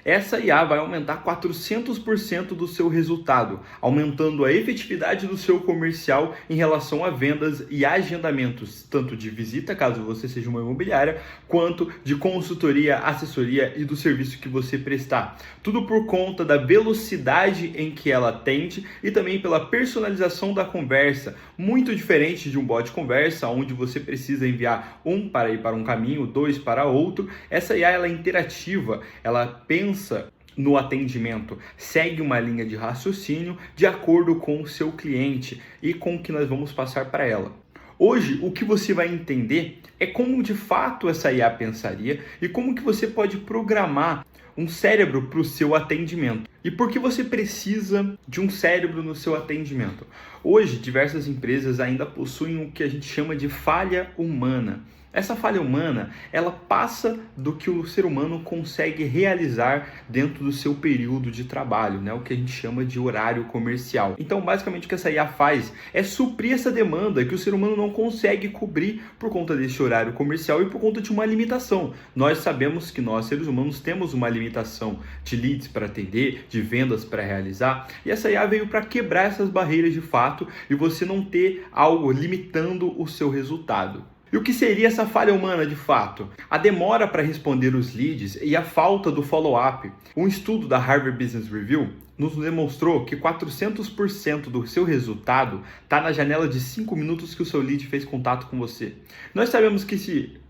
essa IA vai aumentar 400% do seu resultado, aumentando a efetividade do seu comercial em relação a vendas e agendamentos, tanto de visita, caso você seja uma imobiliária, quanto de consultoria, assessoria e do serviço que você prestar. Tudo por conta da velocidade em que ela atende e também pela personalização da conversa, muito diferente de um bot conversa, onde você precisa enviar um para ir para um caminho, dois para outro. Essa IA ela é interativa, ela pensa no atendimento, segue uma linha de raciocínio de acordo com o seu cliente e com o que nós vamos passar para ela. Hoje, o que você vai entender é como de fato essa IA pensaria e como que você pode programar um cérebro para o seu atendimento. E por que você precisa de um cérebro no seu atendimento? Hoje, diversas empresas ainda possuem o que a gente chama de falha humana. Essa falha humana, ela passa do que o ser humano consegue realizar dentro do seu período de trabalho, né? O que a gente chama de horário comercial. Então, basicamente, o que essa IA faz é suprir essa demanda que o ser humano não consegue cobrir por conta desse horário comercial e por conta de uma limitação. Nós sabemos que nós, seres humanos, temos uma limitação de leads para atender, de vendas para realizar, e essa IA veio para quebrar essas barreiras de fato e você não ter algo limitando o seu resultado. E o que seria essa falha humana de fato? A demora para responder os leads e a falta do follow-up. Um estudo da Harvard Business Review nos demonstrou que 400% do seu resultado está na janela de 5 minutos que o seu lead fez contato com você. Nós sabemos que se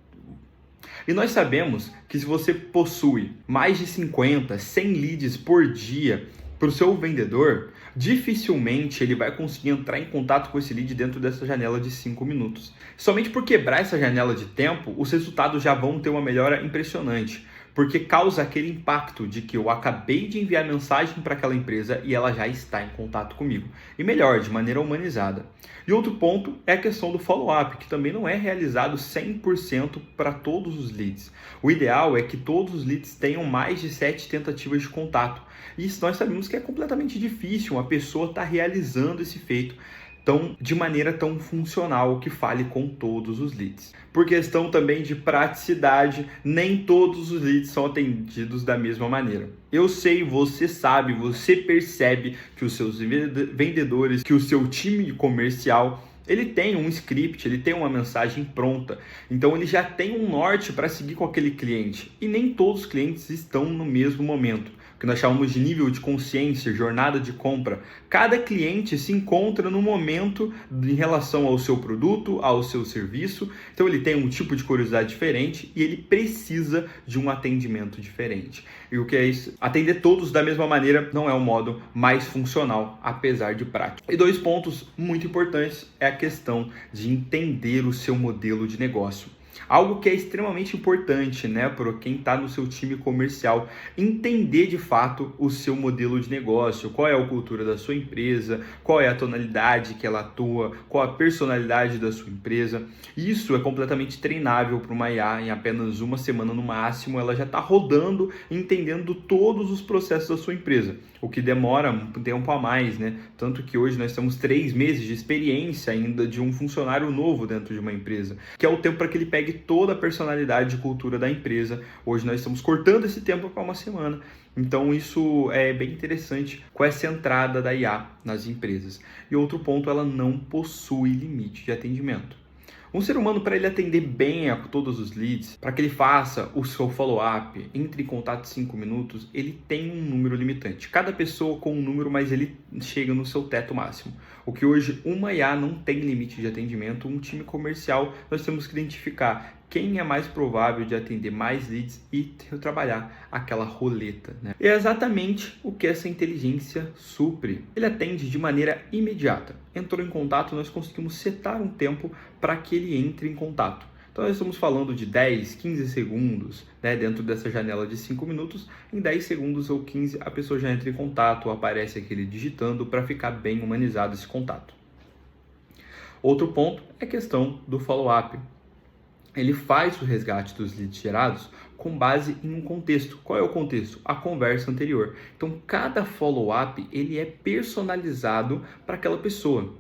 você possui mais de 50, 100 leads por dia para o seu vendedor, dificilmente ele vai conseguir entrar em contato com esse lead dentro dessa janela de 5 minutos. Somente por quebrar essa janela de tempo, os resultados já vão ter uma melhora impressionante, porque causa aquele impacto de que eu acabei de enviar mensagem para aquela empresa e ela já está em contato comigo. E melhor, de maneira humanizada. E outro ponto é a questão do follow-up, que também não é realizado 100% para todos os leads. O ideal é que todos os leads tenham mais de 7 tentativas de contato. E isso nós sabemos que é completamente difícil uma pessoa estar realizando esse feito de maneira tão funcional que fale com todos os leads. Por questão também de praticidade, nem todos os leads são atendidos da mesma maneira. Eu sei, você sabe, você percebe que os seus vendedores, que o seu time comercial, ele tem um script, ele tem uma mensagem pronta. Então ele já tem um norte para seguir com aquele cliente. E nem todos os clientes estão no mesmo momento, que nós chamamos de nível de consciência, jornada de compra. Cada cliente se encontra no momento em relação ao seu produto, ao seu serviço. Então ele tem um tipo de curiosidade diferente e ele precisa de um atendimento diferente. E o que é isso? Atender todos da mesma maneira não é o modo mais funcional, apesar de prático. E 2 pontos muito importantes é a questão de entender o seu modelo de negócio. Algo que é extremamente importante, né, para quem está no seu time comercial, entender de fato o seu modelo de negócio, qual é a cultura da sua empresa, qual é a tonalidade que ela atua, qual a personalidade da sua empresa. Isso é completamente treinável para uma IA. Em apenas uma semana no máximo, ela já está rodando, entendendo todos os processos da sua empresa, o que demora um tempo a mais, né? Tanto que hoje nós temos 3 meses de experiência ainda de um funcionário novo dentro de uma empresa, que é o tempo para que ele pegue toda a personalidade e cultura da empresa. Hoje nós estamos cortando esse tempo para uma semana. Então isso é bem interessante com essa entrada da IA nas empresas. E outro ponto, ela não possui limite de atendimento. Um ser humano, para ele atender bem a todos os leads, para que ele faça o seu follow-up, entre em contato em 5 minutos, ele tem um número limitante. Cada pessoa com um número, mas ele chega no seu teto máximo. O que hoje uma IA não tem limite de atendimento, um time comercial, nós temos que identificar quem é mais provável de atender mais leads e trabalhar aquela roleta, né? E é exatamente o que essa inteligência supre. Ele atende de maneira imediata. Entrou em contato, nós conseguimos setar um tempo para que ele entre em contato. Então nós estamos falando de 10, 15 segundos, né, dentro dessa janela de 5 minutos. Em 10 segundos ou 15 a pessoa já entra em contato, aparece aquele digitando para ficar bem humanizado esse contato. Outro ponto é a questão do follow-up. Ele faz o resgate dos leads gerados com base em um contexto. Qual é o contexto? A conversa anterior. Então, cada follow-up ele é personalizado para aquela pessoa.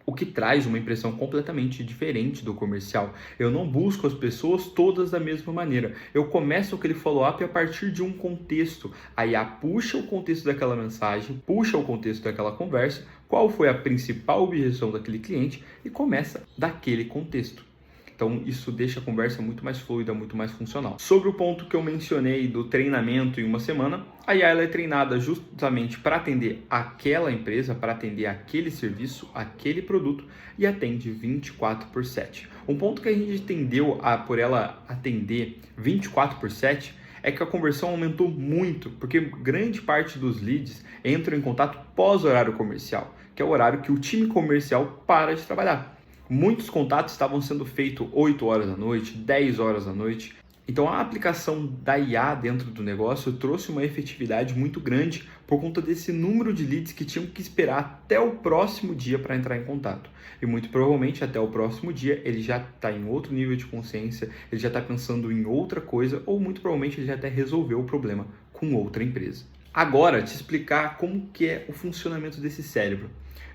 o que traz uma impressão completamente diferente do comercial. Eu não busco as pessoas todas da mesma maneira. Eu começo aquele follow-up a partir de um contexto. A IA puxa o contexto daquela mensagem, puxa o contexto daquela conversa, qual foi a principal objeção daquele cliente e começa daquele contexto. Então, isso deixa a conversa muito mais fluida, muito mais funcional. Sobre o ponto que eu mencionei do treinamento em uma semana, a IA ela é treinada justamente para atender aquela empresa, para atender aquele serviço, aquele produto e atende 24/7. Um ponto que a gente entendeu por ela atender 24/7 é que a conversão aumentou muito, porque grande parte dos leads entram em contato pós-horário comercial, que é o horário que o time comercial para de trabalhar. Muitos contatos estavam sendo feitos 8 horas da noite, 10 horas da noite. Então a aplicação da IA dentro do negócio trouxe uma efetividade muito grande por conta desse número de leads que tinham que esperar até o próximo dia para entrar em contato. E muito provavelmente até o próximo dia ele já está em outro nível de consciência, ele já está pensando em outra coisa ou muito provavelmente ele já até resolveu o problema com outra empresa. Agora, te explicar como que é o funcionamento desse cérebro.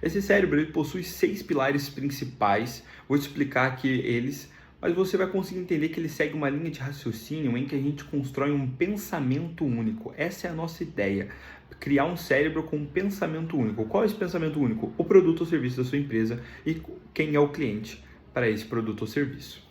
Esse cérebro ele possui 6 pilares principais, vou te explicar aqui eles, mas você vai conseguir entender que ele segue uma linha de raciocínio em que a gente constrói um pensamento único. Essa é a nossa ideia, criar um cérebro com um pensamento único. Qual é esse pensamento único? O produto ou serviço da sua empresa e quem é o cliente para esse produto ou serviço.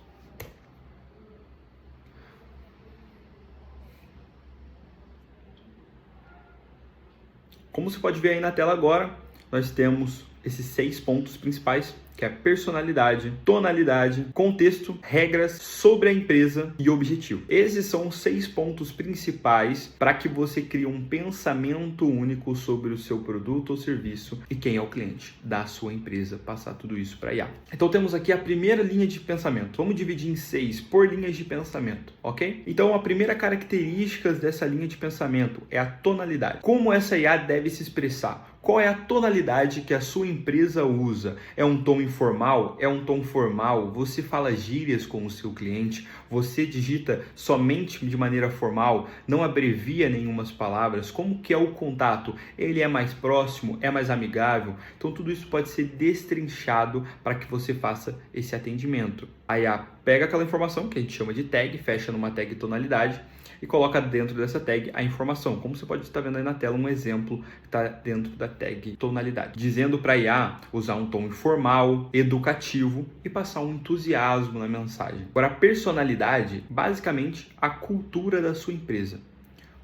Como você pode ver aí na tela agora, nós temos esses 6 pontos principais, que é personalidade, tonalidade, contexto, regras sobre a empresa e objetivo. Esses são os 6 pontos principais para que você crie um pensamento único sobre o seu produto ou serviço e quem é o cliente da sua empresa, passar tudo isso para a IA. Então temos aqui a primeira linha de pensamento. Vamos dividir em 6 por linhas de pensamento, ok? Então a primeira característica dessa linha de pensamento é a tonalidade. Como essa IA deve se expressar? Qual é a tonalidade que a sua empresa usa? É um tom informal? É um tom formal? Você fala gírias com o seu cliente? Você digita somente de maneira formal? Não abrevia nenhumas palavras? Como que é o contato? Ele é mais próximo? É mais amigável? Então tudo isso pode ser destrinchado para que você faça esse atendimento. A IA pega aquela informação que a gente chama de tag, fecha numa tag tonalidade e coloca dentro dessa tag a informação. Como você pode estar vendo aí na tela, um exemplo que está dentro da tag tonalidade, dizendo para a IA usar um tom informal, educativo e passar um entusiasmo na mensagem. Agora, a personalidade, basicamente, a cultura da sua empresa.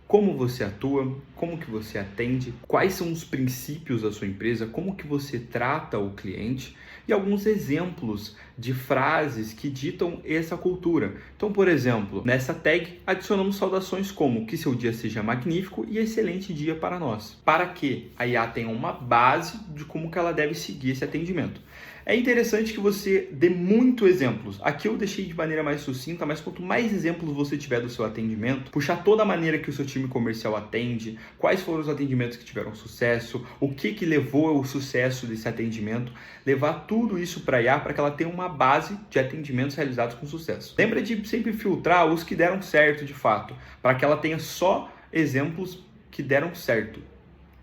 Como você atua, como que você atende, quais são os princípios da sua empresa, como que você trata o cliente e alguns exemplos de frases que ditam essa cultura. Então, por exemplo, nessa tag adicionamos saudações como que seu dia seja magnífico e excelente dia para nós, para que a IA tenha uma base de como que ela deve seguir esse atendimento. É interessante que você dê muitos exemplos. Aqui eu deixei de maneira mais sucinta, mas quanto mais exemplos você tiver do seu atendimento, puxar toda a maneira que o seu time comercial atende, quais foram os atendimentos que tiveram sucesso, o que levou ao sucesso desse atendimento, levar tudo isso para a IA para que ela tenha uma base de atendimentos realizados com sucesso. Lembra de sempre filtrar os que deram certo de fato, para que ela tenha só exemplos que deram certo,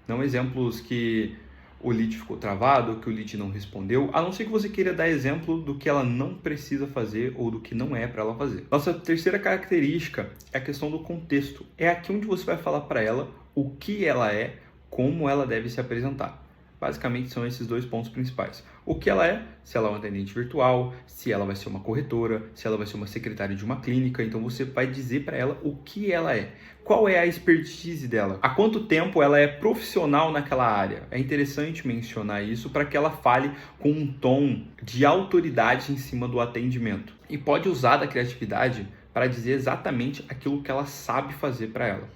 não exemplos que o lead ficou travado, que o lead não respondeu, a não ser que você queira dar exemplo do que ela não precisa fazer ou do que não é para ela fazer. Nossa terceira característica é a questão do contexto. É aqui onde você vai falar para ela o que ela é, como ela deve se apresentar. Basicamente são esses 2 pontos principais. O que ela é, se ela é uma atendente virtual, se ela vai ser uma corretora, se ela vai ser uma secretária de uma clínica. Então você vai dizer para ela o que ela é. Qual é a expertise dela? Há quanto tempo ela é profissional naquela área? É interessante mencionar isso para que ela fale com um tom de autoridade em cima do atendimento. E pode usar da criatividade para dizer exatamente aquilo que ela sabe fazer para ela.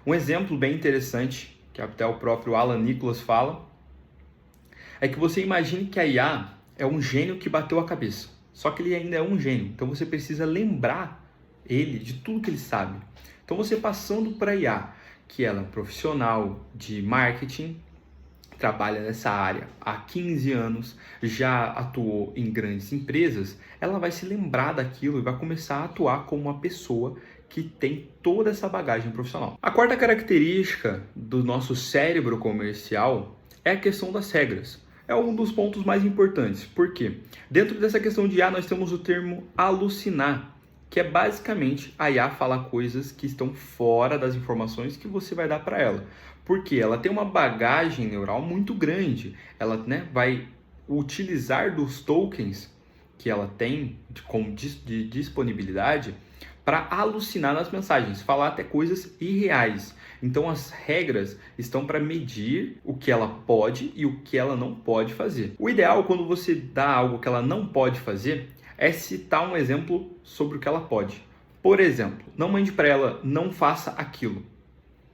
Um exemplo bem interessante, que até o próprio Alan Nicholas fala, é que você imagine que a IA é um gênio que bateu a cabeça. Só que ele ainda é um gênio. Então você precisa lembrar ele de tudo que ele sabe. Então você passando para a IA que ela é um profissional de marketing, trabalha nessa área há 15 anos, já atuou em grandes empresas, ela vai se lembrar daquilo e vai começar a atuar como uma pessoa que tem toda essa bagagem profissional. A quarta característica do nosso cérebro comercial é a questão das regras. é um dos pontos mais importantes. Por quê? Dentro dessa questão de IA, nós temos o termo alucinar, que é basicamente a IA falar coisas que estão fora das informações que você vai dar para ela. Porque ela tem uma bagagem neural muito grande. Ela, né, vai utilizar dos tokens que ela tem de disponibilidade para alucinar nas mensagens, falar até coisas irreais. Então as regras estão para medir o que ela pode e o que ela não pode fazer. O ideal, quando você dá algo que ela não pode fazer, é citar um exemplo sobre o que ela pode. Por exemplo, não mande para ela não faça aquilo.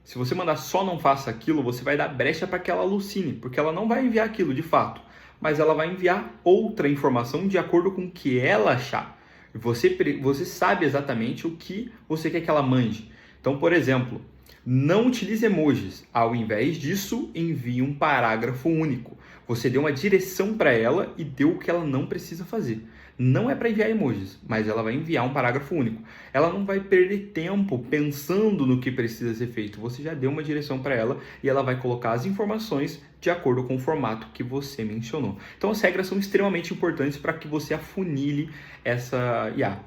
Se você mandar só não faça aquilo, você vai dar brecha para que ela alucine, porque ela não vai enviar aquilo de fato, mas ela vai enviar outra informação de acordo com o que ela achar. Você sabe exatamente o que você quer que ela mande. Então, por exemplo, não utilize emojis. Ao invés disso, envie um parágrafo único. Você deu uma direção para ela e deu o que ela não precisa fazer. Não é para enviar emojis, mas ela vai enviar um parágrafo único. Ela não vai perder tempo pensando no que precisa ser feito. Você já deu uma direção para ela e ela vai colocar as informações de acordo com o formato que você mencionou. Então as regras são extremamente importantes para que você afunile essa IA.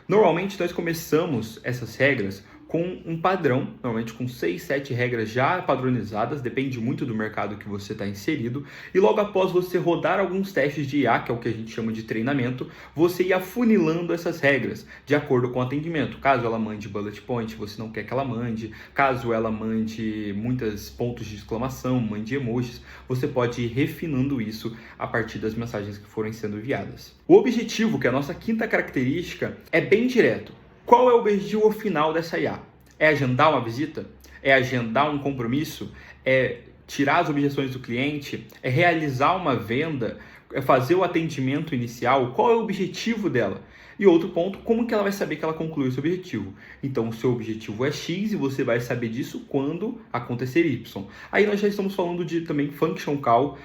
Normalmente nós começamos essas regras com um padrão, normalmente com 6, 7 regras já padronizadas, depende muito do mercado que você está inserido, e logo após você rodar alguns testes de IA, que é o que a gente chama de treinamento, você ir afunilando essas regras de acordo com o atendimento. Caso ela mande bullet point, você não quer que ela mande. Caso ela mande muitos pontos de exclamação, mande emojis, você pode ir refinando isso a partir das mensagens que forem sendo enviadas. O objetivo, que é a nossa quinta característica, é bem direto. Qual é o objetivo final dessa IA? É agendar uma visita? É agendar um compromisso? É tirar as objeções do cliente? É realizar uma venda? É fazer o atendimento inicial? Qual é o objetivo dela? E outro ponto, como que ela vai saber que ela concluiu esse objetivo? Então, o seu objetivo é X e você vai saber disso quando acontecer Y. Aí nós já estamos falando de também Function Call,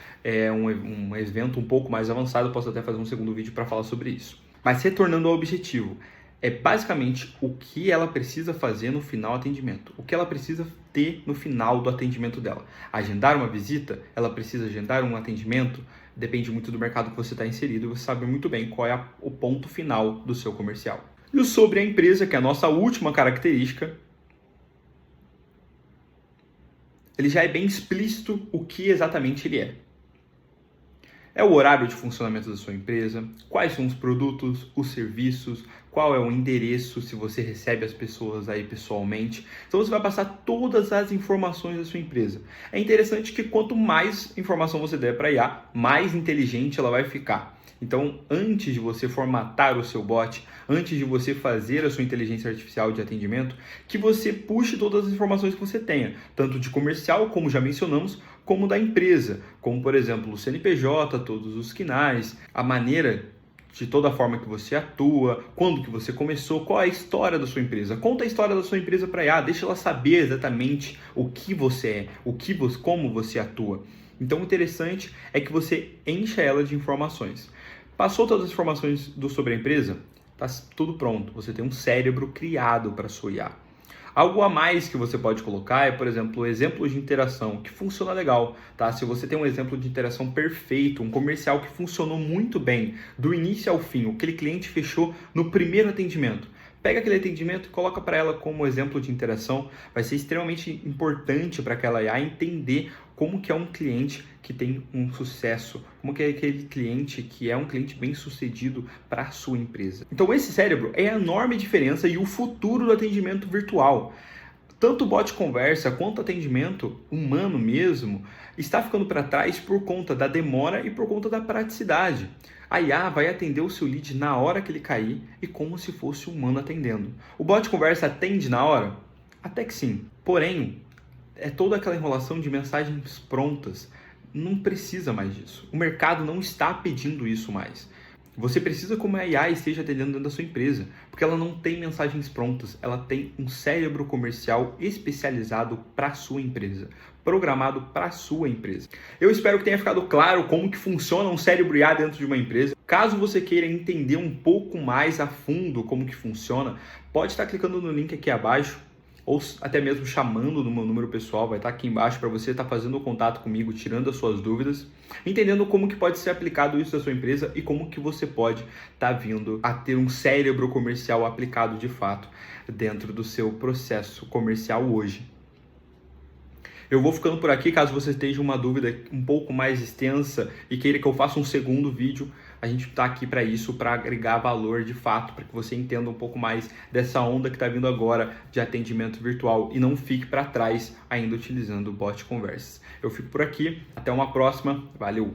um evento um pouco mais avançado, posso até fazer um segundo vídeo para falar sobre isso. Mas retornando ao objetivo, é basicamente o que ela precisa fazer no final do atendimento. O que ela precisa ter no final do atendimento dela. Agendar uma visita? Ela precisa agendar um atendimento? Depende muito do mercado que você está inserido e você sabe muito bem qual é o ponto final do seu comercial. E sobre a empresa, que é a nossa última característica, ele já é bem explícito o que exatamente ele é. É o horário de funcionamento da sua empresa, quais são os produtos, os serviços, qual é o endereço, se você recebe as pessoas aí pessoalmente. Então você vai passar todas as informações da sua empresa. É interessante que quanto mais informação você der para a IA, mais inteligente ela vai ficar. Então, antes de você formatar o seu bot, antes de você fazer a sua inteligência artificial de atendimento, que você puxe todas as informações que você tenha, tanto de comercial, como já mencionamos, como da empresa, como por exemplo o CNPJ, todos os KNAIs, a maneira de toda a forma que você atua, quando que você começou, qual é a história da sua empresa. Conta a história da sua empresa para a IA, deixa ela saber exatamente o que você é, como você atua. Então o interessante é que você encha ela de informações. Passou todas as informações sobre a empresa? Está tudo pronto. Você tem um cérebro criado para a sua IA. Algo a mais que você pode colocar é, por exemplo, exemplos de interação, que funciona legal, tá? Se você tem um exemplo de interação perfeito, um comercial que funcionou muito bem, do início ao fim, aquele cliente fechou no primeiro atendimento, pega aquele atendimento e coloca para ela como exemplo de interação. Vai ser extremamente importante para aquela IA entender como que é um cliente que tem um sucesso, como que é aquele cliente que é um cliente bem sucedido para a sua empresa. Então esse cérebro é a enorme diferença e o futuro do atendimento virtual. Tanto o bot conversa quanto o atendimento humano mesmo está ficando para trás por conta da demora e por conta da praticidade. A IA vai atender o seu lead na hora que ele cair e como se fosse um humano atendendo. O bot conversa atende na hora? Até que sim. Porém, é toda aquela enrolação de mensagens prontas. Não precisa mais disso. O mercado não está pedindo isso mais. Você precisa como a IA esteja atendendo dentro da sua empresa, porque ela não tem mensagens prontas, ela tem um cérebro comercial especializado para a sua empresa, programado para a sua empresa. Eu espero que tenha ficado claro como que funciona um cérebro IA dentro de uma empresa. Caso você queira entender um pouco mais a fundo como que funciona, pode estar clicando no link aqui abaixo. ou até mesmo chamando no meu número pessoal, vai estar aqui embaixo para você estar fazendo o contato comigo, tirando as suas dúvidas, entendendo como que pode ser aplicado isso na sua empresa e como que você pode estar vindo a ter um cérebro comercial aplicado de fato dentro do seu processo comercial hoje. Eu vou ficando por aqui. Caso você esteja uma dúvida um pouco mais extensa e queira que eu faça um segundo vídeo, a gente está aqui para isso, para agregar valor de fato, para que você entenda um pouco mais dessa onda que está vindo agora de atendimento virtual e não fique para trás ainda utilizando o bot conversas. Eu fico por aqui, até uma próxima, valeu!